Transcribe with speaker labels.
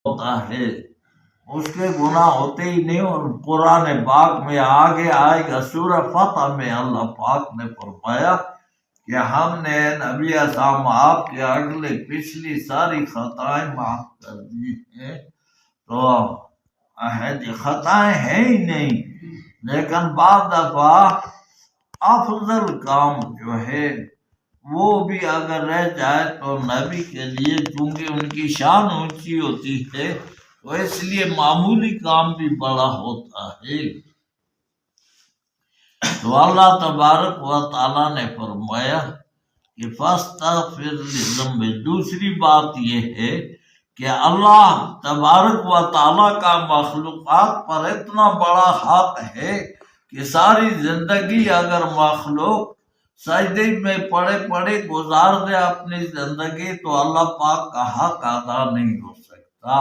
Speaker 1: ہوتا ہے، اس کے گناہ ہوتے ہی نہیں۔ اور قرآن پاک میں آگے آئے گا سورہ فتح میں اللہ پاک نے فرمایا کہ ہم نے نبی اسلام آپ کے اگلے پچھلی ساری خطائیں معاف کر دی ہیں۔ تو خطائیں ہیں ہی نہیں، لیکن بعض دفعہ افضل کام جو ہے وہ بھی اگر رہ جائے تو نبی کے لیے، چونکہ ان کی شان اونچی ہوتی ہے تو اس لیے معمولی کام بھی بڑا ہوتا ہے۔ تو اللہ تبارک و تعالیٰ نے فرمایا کہ فاستغفر لذنب۔ دوسری بات یہ ہے کہ اللہ تبارک و تعالیٰ کا مخلوقات پر اتنا بڑا حق ہے کہ ساری زندگی اگر مخلوق سجدے میں پڑے گزار دے اپنی زندگی تو اللہ پاک کا حق ادا نہیں ہو سکتا۔